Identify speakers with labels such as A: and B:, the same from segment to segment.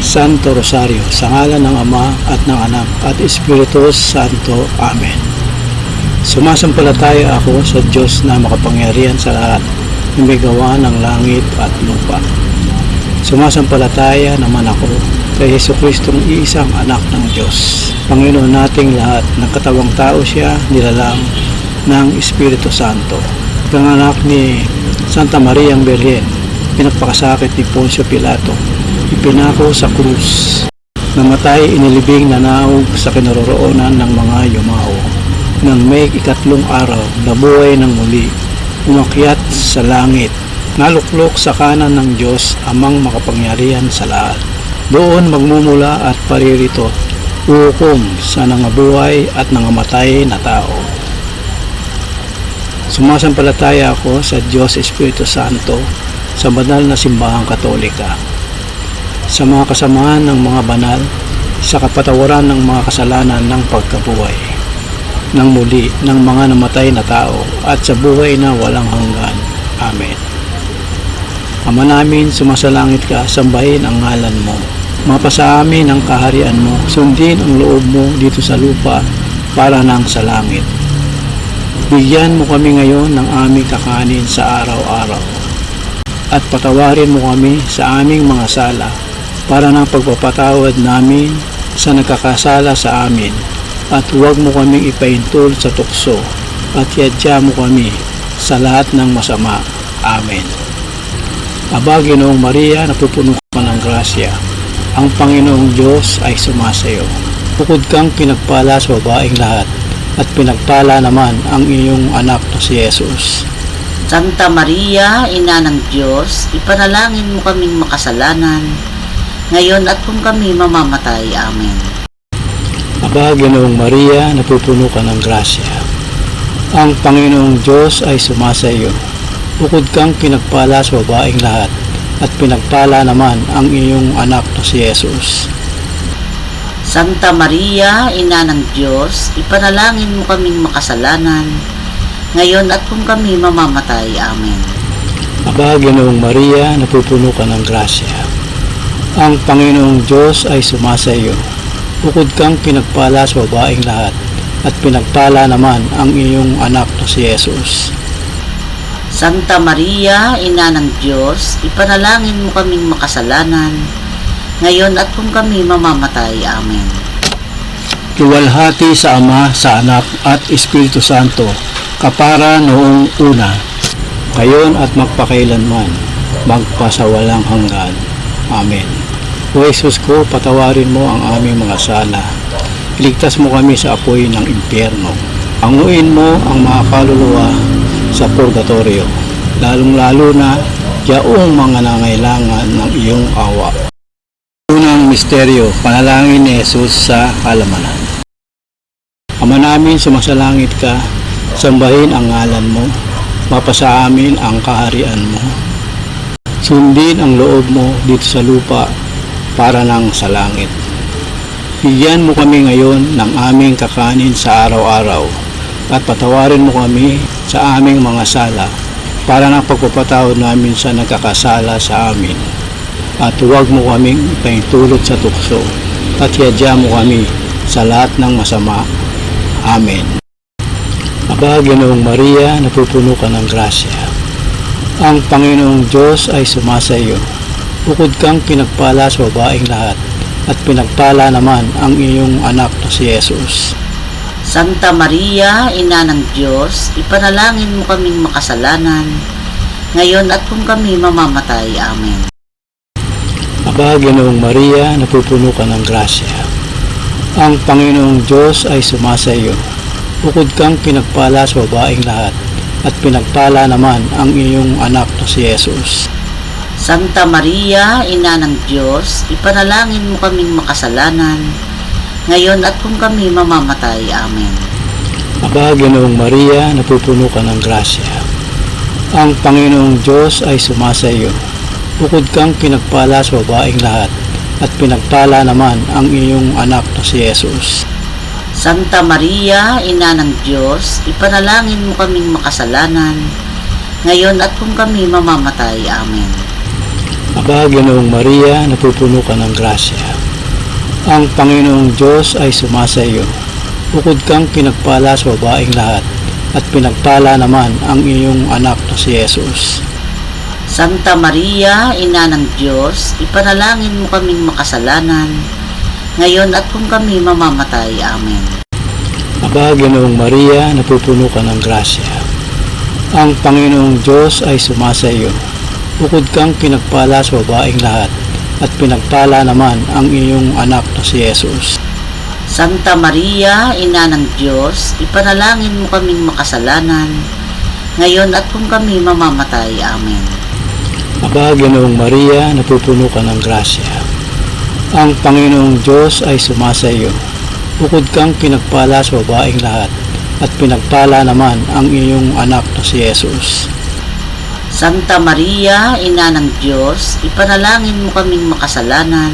A: Santo Rosario, sa ngalan ng Ama at ng Anak at Espiritu Santo. Amen. Sumasampalataya ako sa Diyos na makapangyarihan sa lahat, na may gawa ng langit at lupa. Sumasampalataya naman ako kay Jesucristong iisang anak ng Diyos, Panginoon nating lahat, ng katawang tao siya, nilalang ng Espiritu Santo. Panganak ni Santa Maria ang Birhen, pinagpakasakit ni Poncio Pilato, ipinako sa krus, namatay, inilibing, nanaog sa kinaroroonan ng mga yumao. Nang may ikatlong araw, nabuhay ng muli, umakyat sa langit, naluklok sa kanan ng Diyos, amang makapangyarihan sa lahat. Doon magmumula at paririto, uhukom sa nangabuhay at nangamatay na tao. Sumasampalataya ako sa Diyos Espiritu Santo, sa banal na simbahang Katolika, sa mga kasamahan ng mga banal, sa kapatawaran ng mga kasalanan ng pagkabuhay, ng muli ng mga namatay na tao, at sa buhay na walang hanggan. Amen. Ama namin, sumasalangit ka, sambahin ang ngalan mo. Mapasa amin ang kaharian mo, sundin ang loob mo dito sa lupa para nang sa langit. Bigyan mo kami ngayon ng aming kakanin sa araw-araw, at patawarin mo kami sa aming mga sala para ng pagpapatawad namin sa nagkakasala sa amin, at huwag mo kaming ipaintol sa tukso, at yadya mo kami sa lahat ng masama. Amen. Aba, Ginoong Maria, napupuno ka ng grasya, ang Panginoong Diyos ay sumasayo. Bukod kang pinagpala sa babaeng lahat, at pinagpala naman ang iyong anak na si Jesus.
B: Santa Maria, Ina ng Diyos, ipanalangin mo kaming makasalanan, ngayon at kung kami mamamatay. Amen.
A: Aba, Ginoong Maria, napupuno ka ng grasya, ang Panginoong Diyos ay sumasayo. Bukod kang pinagpala sa babaeng lahat, at pinagpala naman ang iyong anak na si Jesus.
B: Santa Maria, Ina ng Diyos, ipanalangin mo kaming makasalanan, ngayon at kung kami mamamatay. Amen.
A: Aba, Ginoong Maria, napupuno ka ng grasya, ang Panginoong Diyos ay sumasayo. Bukod kang pinagpala sa babaeng lahat, at pinagpala naman ang iyong anak na si Jesus.
B: Santa Maria, Ina ng Diyos, ipanalangin mo kaming makasalanan, ngayon at kung kami mamamatay. Amen.
A: Luwalhati sa Ama, sa Anak at Espiritu Santo, kapara noong una, ngayon at magpakailanman, magpasawalang hanggan. Amen. O Jesus ko, patawarin mo ang aming mga sala. Iligtas mo kami sa apoy ng impyerno. Anguin mo ang mga kaluluwa sa purgatorio, lalong-lalo na yaong mga nangailangan ng iyong awa. Unang misteryo, panalangin ni Jesus sa halamanan. Ama namin, sumasalangit ka, sambahin ang ngalan mo, mapasa amin ang kaharian mo. Sundin ang loob mo dito sa lupa para nang sa langit. Bigyan mo kami ngayon ng aming kakanin sa araw-araw, at patawarin mo kami sa aming mga sala para ng pagpapatawad namin sa nagkakasala sa amin. At huwag mo kaming ipaintulot sa tukso, at yadya mo kami sa lahat ng masama. Amen. Aba, Ginoong Maria, napupuno ka ng grasya, ang Panginoong Diyos ay sumasayo. Bukod kang pinagpala sa babaeng lahat, at pinagpala naman ang iyong anak na si Jesus.
B: Santa Maria, Ina ng Diyos, ipanalangin mo kaming makasalanan, ngayon at kung kami mamamatay. Amen.
A: Aba, Ginoong Maria, napupuno ka ng grasya, ang Panginoong Diyos ay sumasayo. Bukod kang pinagpala sa babaeng lahat, at pinagpala naman ang iyong anak na si Jesus.
B: Santa Maria, Ina ng Diyos, ipanalangin mo kaming makasalanan, ngayon at kung kami mamamatay. Amen.
A: Aba, Ginoong Maria, napupuno ka ng grasya, ang Panginoong Diyos ay sumasayo. Bukod kang pinagpala sa babaeng lahat, at pinagpala naman ang iyong anak na si Jesus.
B: Santa Maria, Ina ng Diyos, ipanalangin mo kaming makasalanan, ngayon at kung kami mamamatay. Amen.
A: Aba, Ginoong Maria, napupuno ka ng grasya. Ang Panginoong Diyos ay sumasa iyo. Bukod kang pinagpala sa babaeng lahat, at pinagpala naman ang iyong anak na si Jesus.
B: Santa Maria, Ina ng Diyos, ipanalangin mo kaming makasalanan, ngayon at kung kami mamamatay. Amen.
A: Aba, Ginoong Maria, napupuno ka ng grasya. Ang Panginoong Diyos ay sumasa iyo. Bukod kang pinagpala sa babaeng lahat, at pinagpala naman ang iyong anak na si Jesus.
B: Santa Maria, Ina ng Diyos, ipanalangin mo kaming makasalanan, ngayon at kung kami mamamatay. Amen.
A: Aba, Ginoong Maria, napupuno ka ng grasya. Ang Panginoong Diyos ay sumasa iyo. Bukod kang pinagpala sa babaeng lahat, at pinagpala naman ang iyong anak na si Jesus.
B: Santa Maria, Ina ng Diyos, ipanalangin mo kaming makasalanan,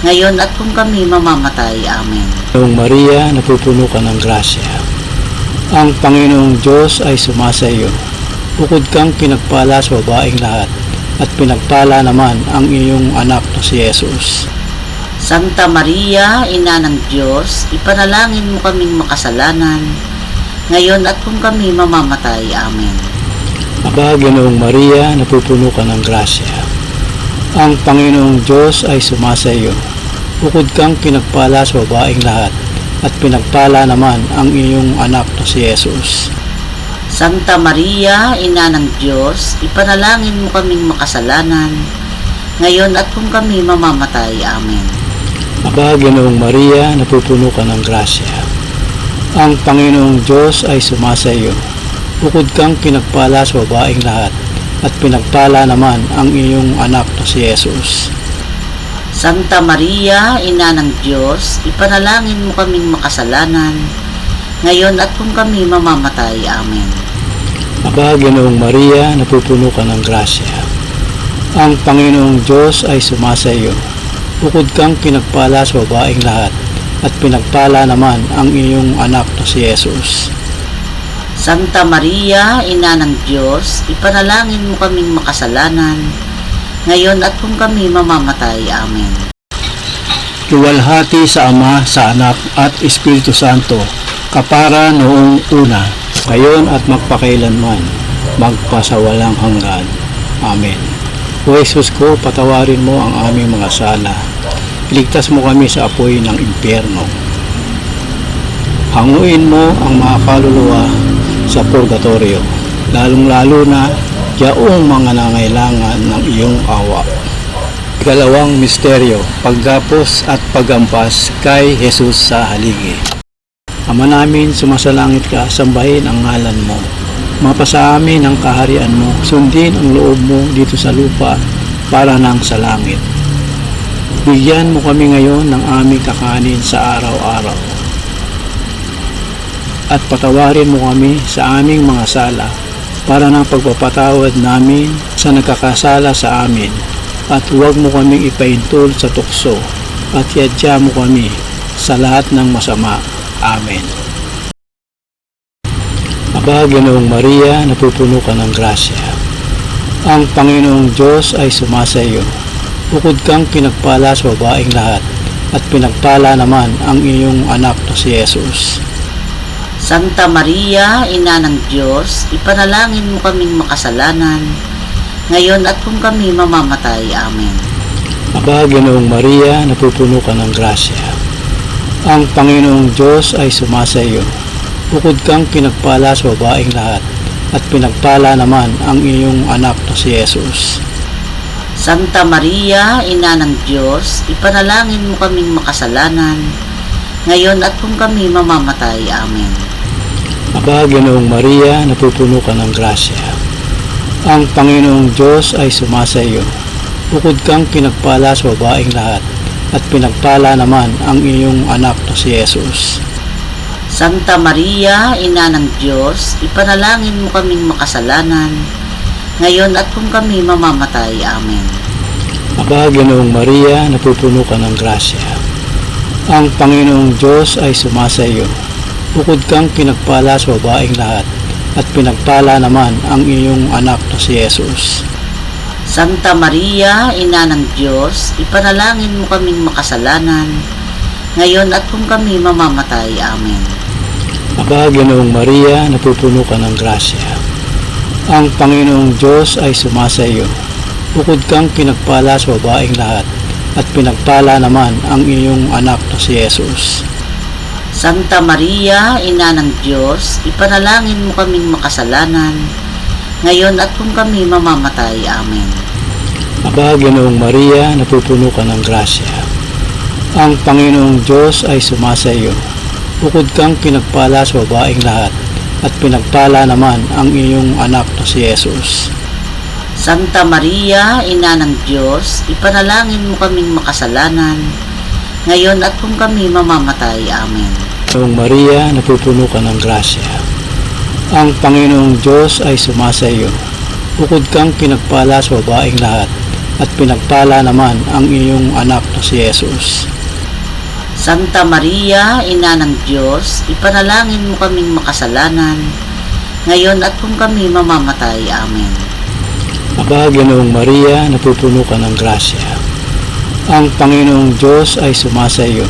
B: ngayon at kung kami mamamatay. Amen.
A: Ginoong Maria, napupuno ka ng grasya. Ang Panginoong Diyos ay sumasa iyo. Bukod kang pinagpala sa babaeng lahat, at pinagpala naman ang iyong anak na si Jesus.
B: Santa Maria, Ina ng Diyos, ipanalangin mo kaming makasalanan, ngayon at kung kami mamamatay. Amen.
A: Aba, Ginoong Maria, napupuno ka ng grasya. Ang Panginoong Diyos ay sumasa iyo. Bukod kang pinagpala sa babaeng lahat, at pinagpala naman ang iyong anak na si Jesus.
B: Santa Maria, Ina ng Diyos, ipanalangin mo kaming makasalanan, ngayon at kung kami mamamatay. Amen.
A: Aba, Ginoong Maria, napupuno ka ng grasya. Ang Panginoong Diyos ay sumasa iyo. Bukod kang pinagpala sa babaeng lahat, at pinagpala naman ang iyong anak na si Jesus.
B: Santa Maria, Ina ng Diyos, ipanalangin mo kaming makasalanan, ngayon at kung kami mamamatay. Amen.
A: Aba, Ginoong Maria, napupuno ka ng grasya. Ang Panginoong Diyos ay sumasa iyo. Bukod kang pinagpala sa babaeng lahat, at pinagpala naman ang iyong anak na si Jesus.
B: Santa Maria, Ina ng Diyos, ipanalangin mo kaming makasalanan, ngayon at kung kami mamamatay. Amen.
A: Luwalhati sa Ama, sa Anak, at Espiritu Santo, kapara noong una, ngayon at magpakailanman, magpasawalang hanggan. Amen. O Jesus ko, patawarin mo ang aming mga sala. Iligtas mo kami sa apoy ng impyerno. Hanguin mo ang mga kaluluwa sa purgatorio, lalong-lalo na yaong mga nangailangan ng iyong awa. Ikalawang misteryo, paggapos at paggampas kay Jesus sa haligi. Ama namin, sumasalangit ka, sambahin ang ngalan mo. Mapasa amin ang kaharian mo, sundin ang loob mo dito sa lupa para nang sa langit. Bigyan mo kami ngayon ng aming kakanin sa araw-araw. At patawarin mo kami sa aming mga sala para ng pagpapatawad namin sa nagkakasala sa amin. At huwag mo kaming ipaintol sa tukso at yadya mo kami sa lahat ng masama. Amen. Aba, Ginoong Maria, napupuno ka ng grasya. Ang Panginoong Diyos ay sumasa iyo. Bukod kang pinagpala sa babaeng lahat, at pinagpala naman ang iyong anak na si Jesus.
B: Santa Maria, Ina ng Diyos, ipanalangin mo kaming makasalanan, ngayon at kung kami mamamatay. Amen.
A: Aba, Ginoong Maria, napupuno ka ng grasya. Ang Panginoong Diyos ay sumasa iyo. Bukod kang pinagpala sa babaeng lahat, at pinagpala naman ang iyong anak na si Jesus.
B: Santa Maria, Ina ng Diyos, ipanalangin mo kaming makasalanan, ngayon at kung kami mamamatay. Amen.
A: Aba, Ginoong Maria, napupuno ka ng grasya. Ang Panginoong Diyos ay sumasa iyo. Bukod kang pinagpala sa babaeng lahat, at pinagpala naman ang iyong anak na si Jesus.
B: Santa Maria, Ina ng Diyos, ipanalangin mo kaming makasalanan, ngayon at kung kami mamamatay. Amen.
A: Aba, Ginoong Maria, napupuno ka ng grasya. Ang Panginoong Diyos ay sumasa iyo. Bukod kang pinagpala sa babaeng lahat, at pinagpala naman ang iyong anak na si Jesus.
B: Santa Maria, Ina ng Diyos, ipanalangin mo kaming makasalanan, ngayon at kung kami mamamatay. Amen.
A: Aba, Ginoong Maria, napupuno ka ng grasya. Ang Panginoong Diyos ay sumasa iyo. Bukod kang pinagpala sa babaeng lahat, at pinagpala naman ang iyong anak na si Jesus.
B: Santa Maria, Ina ng Diyos, ipanalangin mo kaming makasalanan, ngayon at kung kami mamamatay. Amen.
A: Aba, Ginoong Maria, napupuno ka ng grasya. Ang Panginoong Diyos ay sumasa iyo. Bukod kang pinagpala sa babaeng lahat, at pinagpala naman ang iyong anak na si Jesus.
B: Santa Maria, Ina ng Diyos, ipanalangin mo kaming makasalanan, ngayon at kung kami mamamatay. Amen.
A: Ginoong Maria, napupuno ka ng grasya. Ang Panginoong Diyos ay sumasa iyo. Bukod kang pinagpala sa babaeng lahat, at pinagpala naman ang iyong anak na si Jesus.
B: Santa Maria, Ina ng Diyos, ipanalangin mo kaming makasalanan, ngayon at kung kami mamamatay. Amen.
A: Aba, Ginoong Maria, napupuno ka ng grasya. Ang Panginoong Diyos ay sumasa iyo.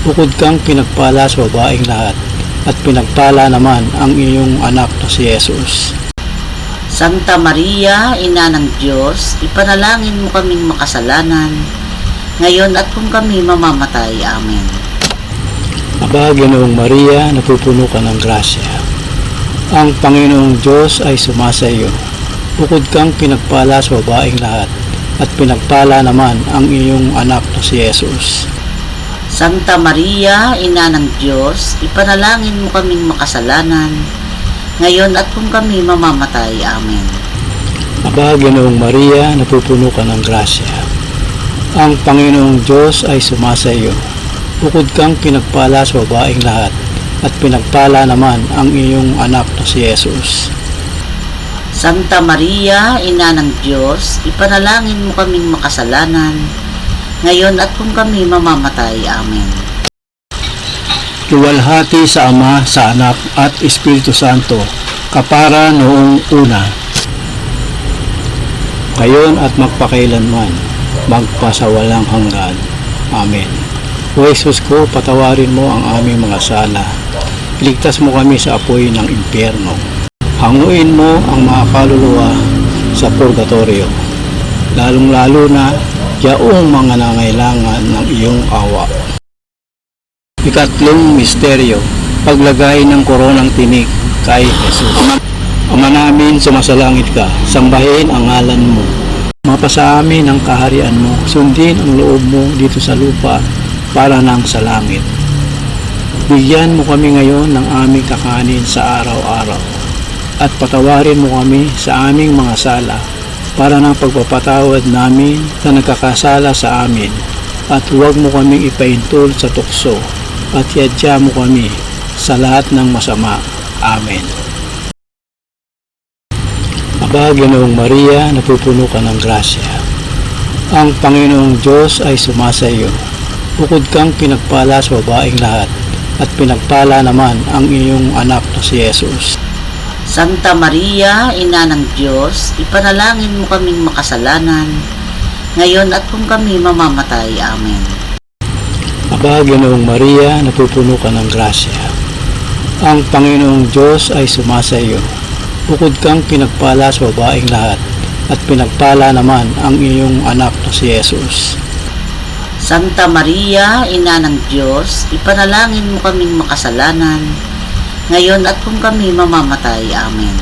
A: Bukod kang pinagpala sa babaeng lahat, at pinagpala naman ang iyong anak na si Jesus.
B: Santa Maria, Ina ng Diyos, ipanalangin mo kaming makasalanan, ngayon at kung kami mamamatay. Amen.
A: Aba, Ginoong Maria, napupuno ka ng grasya. Ang Panginoong Diyos ay sumasa iyo. Bukod kang pinagpala sa babaeng lahat, at pinagpala naman ang iyong anak na si Jesus.
B: Santa Maria, Ina ng Diyos, ipanalangin mo kaming makasalanan, ngayon at kung kami mamamatay. Amen.
A: Aba, Ginoong Maria, napupuno ka ng grasya. Ang Panginoong Diyos ay sumasa iyo. Bukod kang pinagpala sa babaeng lahat, at pinagpala naman ang iyong anak na si Jesus.
B: Santa Maria, Ina ng Diyos, ipanalangin mo kaming makasalanan, ngayon at kung kami mamamatay. Amen.
A: Luwalhati sa Ama, sa Anak, at Espiritu Santo, kapara noong una, ngayon at magpakailanman, magpasawalang hanggan. Amen. O Jesus ko, patawarin mo ang aming mga sala. Iligtas mo kami sa apoy ng impyerno. Hanguin mo ang mga kaluluwa sa purgatorio, lalong-lalo na yaong mga nangailangan ng iyong awa. Ikatlong misteryo, paglagay ng koronang tinik kay Jesus. Ama namin, sumasalangit ka, sambahin ang ngalan mo. Mapasa amin ang kaharian mo, sundin ang loob mo dito sa lupa para nang sa langit. Bigyan mo kami ngayon ng aming kakanin sa araw-araw, at patawarin mo kami sa aming mga sala para ng pagpapatawad namin sa nagkakasala sa amin, at huwag mo kaming ipaintol sa tukso, at yadya mo kami sa lahat ng masama. Amen. Aba, Ginoong Maria, napupuno ka ng grasya. Ang Panginoong Diyos ay sumasa iyo. Bukod kang pinagpala sa babaeng lahat, at pinagpala naman ang iyong anak na si Jesus.
B: Santa Maria, Ina ng Diyos, ipanalangin mo kaming makasalanan, ngayon at kung kami mamamatay. Amen.
A: Aba, Ginoong Maria, napupuno ka ng grasya. Ang Panginoong Diyos ay sumasa iyo. Bukod kang pinagpala sa babaeng lahat, at pinagpala naman ang iyong anak na si Jesus.
B: Santa Maria, Ina ng Diyos, ipanalangin mo kaming makasalanan, ngayon at kung kami mamamatay. Amen.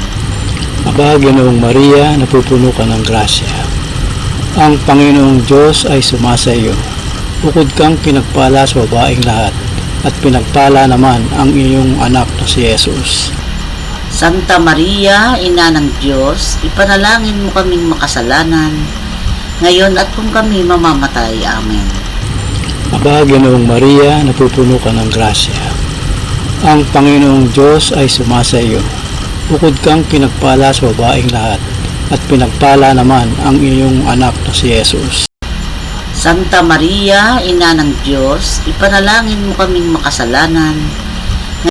A: Aba, Ginoong Maria, napupuno ka ng grasya. Ang Panginoong Diyos ay sumasa iyo. Bukod kang pinagpala sa babaeng lahat, at pinagpala naman ang iyong anak na si Jesus.
B: Santa Maria, Ina ng Diyos, ipanalangin mo kaming makasalanan, ngayon at kung kami mamamatay. Amen.
A: Aba, Ginoong Maria, napupuno ka ng grasya. Ang Panginoong Diyos ay sumasa iyo. Bukod kang pinagpala sa babaeng lahat, at pinagpala naman ang iyong anak na si Jesus.
B: Santa Maria, Ina ng Diyos, ipanalangin mo kaming makasalanan,